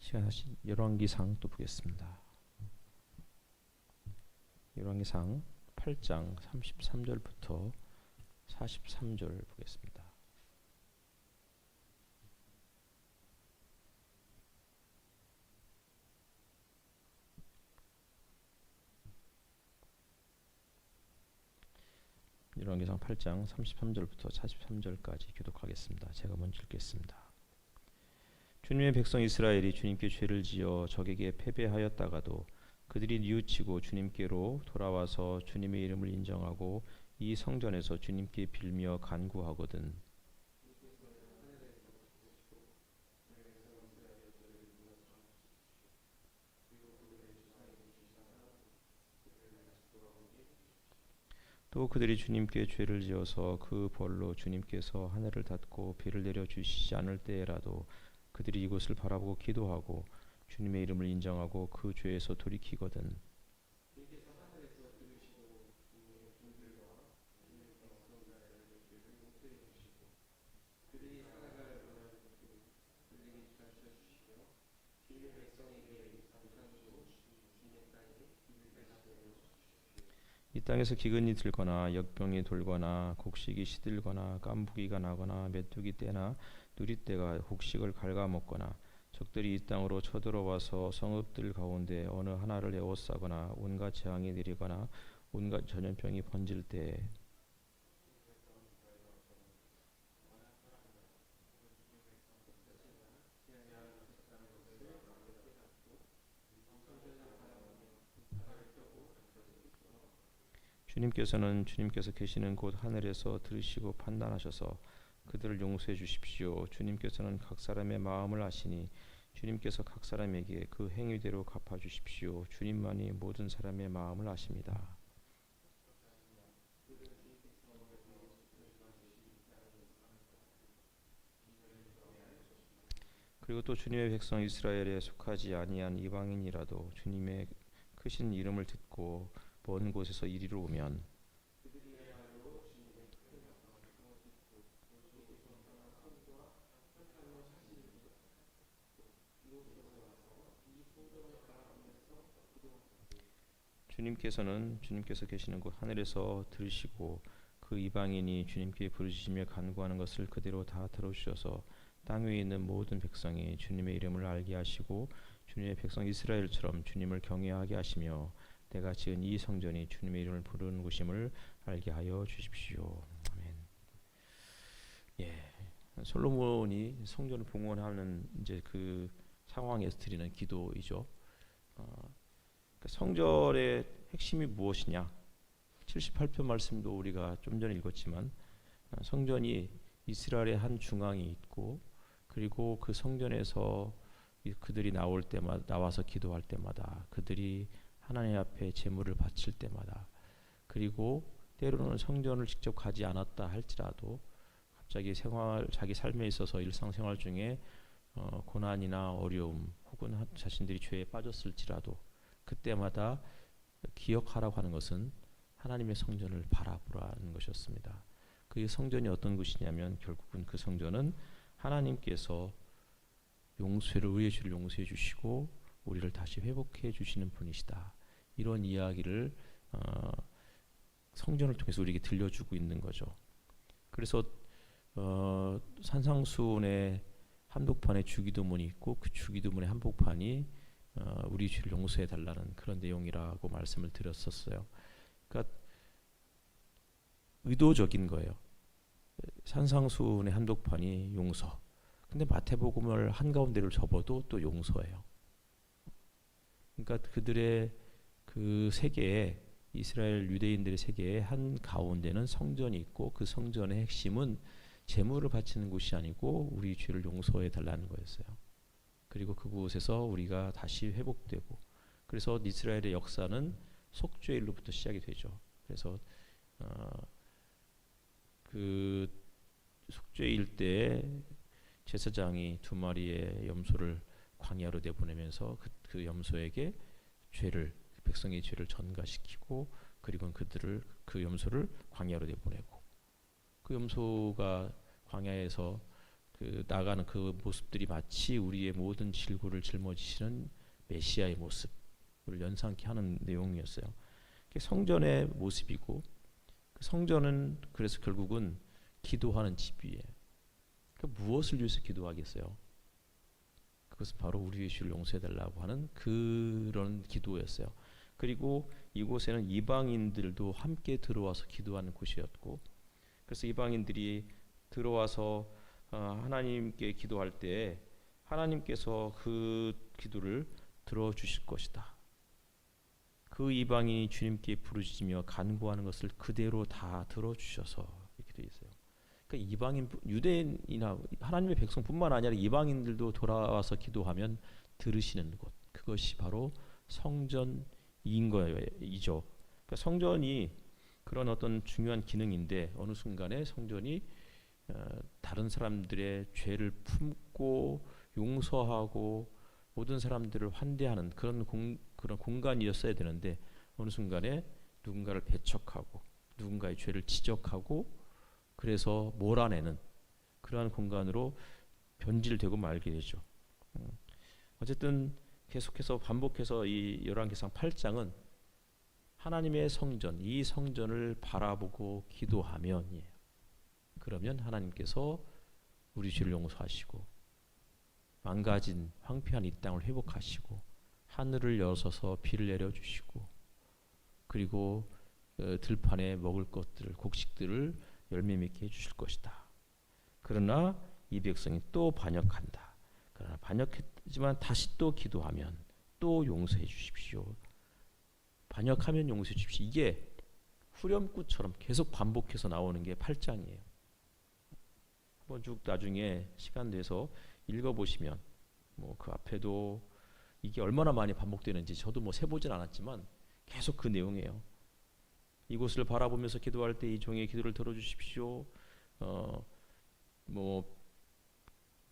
시간 하신 열왕기상 또 보겠습니다. 열왕기상 8장 33절부터 43절 보겠습니다. 열왕기상 8장 33절부터 43절까지 교독하겠습니다. 제가 먼저 읽겠습니다. 주님의 백성 이스라엘이 주님께 죄를 지어 적에게 패배하였다가도 그들이 뉘우치고 주님께로 돌아와서 주님의 이름을 인정하고 이 성전에서 주님께 빌며 간구하거든 또 그들이 주님께 죄를 지어서 그 벌로 주님께서 하늘을 닫고 비를 내려 주시지 않을 때라도 그들이 이곳을 바라보고 기도하고 주님의 이름을 인정하고 그 죄에서 돌이키거든 이 땅에서 기근이 들거나 역병이 돌거나 곡식이 시들거나 깐부기가 나거나 메뚜기 떼나 누리떼가 곡식을 갉아먹거나 적들이 이 땅으로 쳐들어와서 성읍들 가운데 어느 하나를 에워싸거나 온갖 재앙이 내리거나 온갖 전염병이 번질 때에 주님께서 계시는 곳 하늘에서 들으시고 판단하셔서 그들을 용서해 주십시오. 주님께서는 각 사람의 마음을 아시니 주님께서 각 사람에게 그 행위대로 갚아 주십시오. 주님만이 모든 사람의 마음을 아십니다. 그리고 또 주님의 백성 이스라엘에 속하지 아니한 이방인이라도 주님의 크신 이름을 듣고 먼 곳에서 이리로 오면 주님께서 계시는 곳 하늘에서 들으시고 그 이방인이 주님께 부르짖으며 간구하는 것을 그대로 다 들어주셔서 땅 위에 있는 모든 백성이 주님의 이름을 알게 하시고 주님의 백성 이스라엘처럼 주님을 경외하게 하시며 내가 지은 이 성전이 주님의 이름을 부르는 곳임을 알게 하여 주십시오. 아멘. 예, 솔로몬이 성전을 봉헌하는 이제 그 상황에서 드리는 기도이죠. 성전의 핵심이 무엇이냐? 78편 말씀도 우리가 좀 전에 읽었지만 성전이 이스라엘의 한 중앙이 있고 그리고 그 성전에서 그들이 나와서 기도할 때마다 그들이 하나님 앞에 제물을 바칠 때마다 그리고 때로는 성전을 직접 가지 않았다 할지라도 갑자기 자기 삶에 있어서 일상생활 중에 고난이나 어려움 혹은 자신들이 죄에 빠졌을지라도 그때마다 기억하라고 하는 것은 하나님의 성전을 바라보라는 것이었습니다. 그 성전이 어떤 곳이냐면 결국은 그 성전은 하나님께서 우리의 죄를 용서해 주시고 우리를 다시 회복해 주시는 분이시다. 이런 이야기를 성전을 통해서 우리에게 들려주고 있는 거죠. 그래서 산상수훈의 한복판에 주기도문이 있고 그 주기도문의 한복판이 우리 죄를 용서해 달라는 그런 내용이라고 말씀을 드렸었어요. 그러니까 의도적인 거예요. 산상수훈의 한복판이 용서. 근데 마태복음을 한가운데를 접어도 또 용서예요. 그러니까 그들의 그 세계에 이스라엘 유대인들의 세계에 한 가운데는 성전이 있고 그 성전의 핵심은 제물을 바치는 곳이 아니고 우리 죄를 용서해 달라는 거였어요. 그리고 그곳에서 우리가 다시 회복되고 그래서 이스라엘의 역사는 속죄일로부터 시작이 되죠. 그래서 그 속죄일 때 제사장이 2마리의 염소를 광야로 내보내면서 그 염소에게 백성의 죄를 전가시키고 그리고 그 염소를 광야로 내보내고 그 염소가 광야에서 나가는 그 모습들이 마치 우리의 모든 질고를 짊어지시는 메시아의 모습을 연상케 하는 내용이었어요. 그게 성전의 모습이고, 그 성전은 그래서 결국은 기도하는 집이에요. 그러니까 무엇을 위해서 기도하겠어요? 그것은 바로 우리의 죄를 용서해달라고 하는 그런 기도였어요. 그리고 이곳에는 이방인들도 함께 들어와서 기도하는 곳이었고, 그래서 이방인들이 들어와서 하나님께 기도할 때 하나님께서 그 기도를 들어주실 것이다. 그 이방인이 주님께 부르짖으며 간구하는 것을 그대로 다 들어주셔서 이렇게 되어 있어요. 그러니까 이방인, 유대인이나 하나님의 백성뿐만 아니라 이방인들도 돌아와서 기도하면 들으시는 곳, 그것이 바로 성전인 거이죠. 그러니까 성전이 그런 어떤 중요한 기능인데, 어느 순간에 성전이 다른 사람들의 죄를 품고 용서하고 모든 사람들을 환대하는 그런 공간이었어야 되는데, 어느 순간에 누군가를 배척하고 누군가의 죄를 지적하고 그래서 몰아내는 그러한 공간으로 변질되고 말게 되죠. 어쨌든 계속해서 반복해서 이 열왕기상 8장은 하나님의 성전, 이 성전을 바라보고 기도하면이에요. 그러면 하나님께서 우리 죄를 용서하시고 망가진 황폐한 이 땅을 회복하시고 하늘을 여셔서 비를 내려주시고, 그리고 들판에 먹을 것들, 곡식들을 열매 맺게 해주실 것이다. 그러나 이 백성이 또 반역한다. 그러나 반역했지만 다시 또 기도하면 또 용서해 주십시오. 반역하면 용서해 주십시오. 이게 후렴구처럼 계속 반복해서 나오는 게 8장이에요. 한번 쭉 나중에 시간 내서 읽어보시면 뭐 그 앞에도 이게 얼마나 많이 반복되는지 저도 뭐 세보진 않았지만 계속 그 내용이에요. 이곳을 바라보면서 기도할 때 이 종의 기도를 들어주십시오. 뭐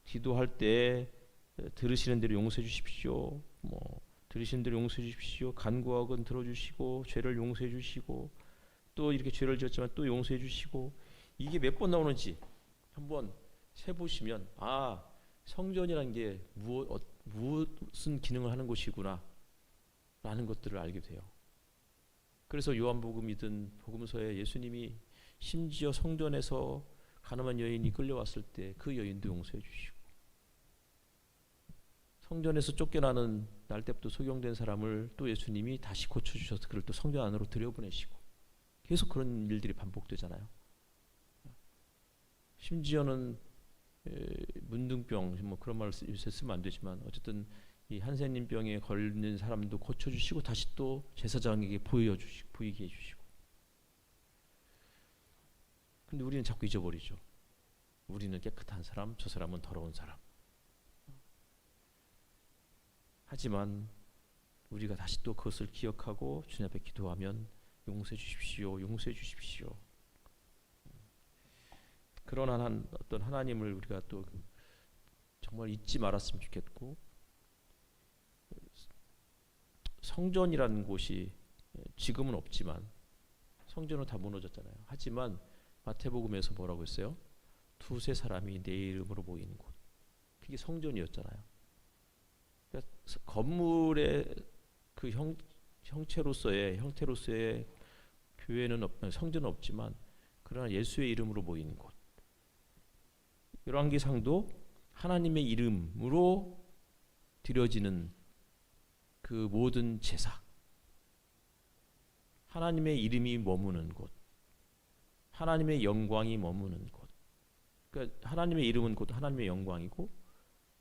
기도할 때 들으시는 대로 용서해 주십시오. 뭐 들으시는 대로 용서해 주십시오. 간구하건 들어주시고 죄를 용서해 주시고 또 이렇게 죄를 지었지만 또 용서해 주시고, 이게 몇 번 나오는지 한번 세보시면 성전이라는 게 무슨 기능을 하는 곳이구나 라는 것들을 알게 돼요. 그래서 요한복음이든 복음서에 예수님이 심지어 성전에서 가늠한 여인이 끌려왔을 때 그 여인도 용서해 주시고, 성전에서 쫓겨나는 날 때부터 소경된 사람을 또 예수님이 다시 고쳐주셔서 그를 또 성전 안으로 들여보내시고, 계속 그런 일들이 반복되잖아요. 심지어는 문둥병, 뭐 그런 말을 요새 쓰면 안 되지만 어쨌든 이 한센인병에 걸린 사람도 고쳐주시고 다시 또 제사장에게 보이게 해주시고. 근데 우리는 자꾸 잊어버리죠. 우리는 깨끗한 사람, 저 사람은 더러운 사람. 하지만 우리가 다시 또 그것을 기억하고 주님 앞에 기도하면 용서해 주십시오, 용서해 주십시오. 그런 어떤 하나님을 우리가 또 정말 잊지 말았으면 좋겠고, 성전이라는 곳이 지금은 없지만 성전은 다 무너졌잖아요. 하지만 마태복음에서 뭐라고 했어요? 두세 사람이 내 이름으로 모이는 곳, 그게 성전이었잖아요. 그러니까 건물의 그 형태로서의 교회는 성전은 없지만 그러나 예수의 이름으로 모이는 곳, 열왕기상도 하나님의 이름으로 드려지는 그 모든 제사, 하나님의 이름이 머무는 곳, 하나님의 영광이 머무는 곳. 그러니까 하나님의 이름은 곧 하나님의 영광이고,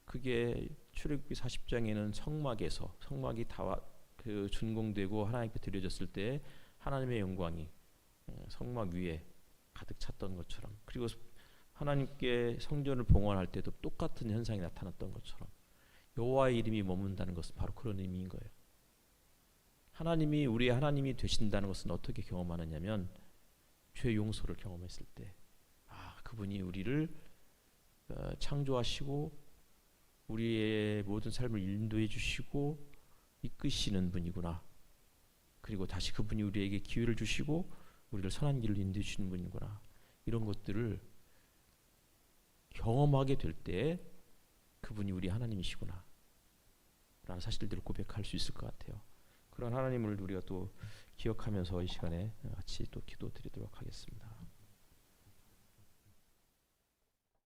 그게 출애굽기 40장에는 성막이 다 그 준공되고 하나님께 드려졌을 때 하나님의 영광이 성막 위에 가득 찼던 것처럼, 그리고 하나님께 성전을 봉헌할 때도 똑같은 현상이 나타났던 것처럼 여호와의 이름이 머문다는 것은 바로 그런 의미인 거예요. 하나님이 우리의 하나님이 되신다는 것은 어떻게 경험하느냐면 죄 용서를 경험했을 때 그분이 우리를 창조하시고 우리의 모든 삶을 인도해 주시고 이끄시는 분이구나. 그리고 다시 그분이 우리에게 기회를 주시고 우리를 선한 길로 인도해 주시는 분이구나. 이런 것들을 경험하게 될 때 그분이 우리 하나님이시구나 라는 사실들을 고백할 수 있을 것 같아요. 그런 하나님을 우리가 또 기억하면서 이 시간에 같이 또 기도드리도록 하겠습니다.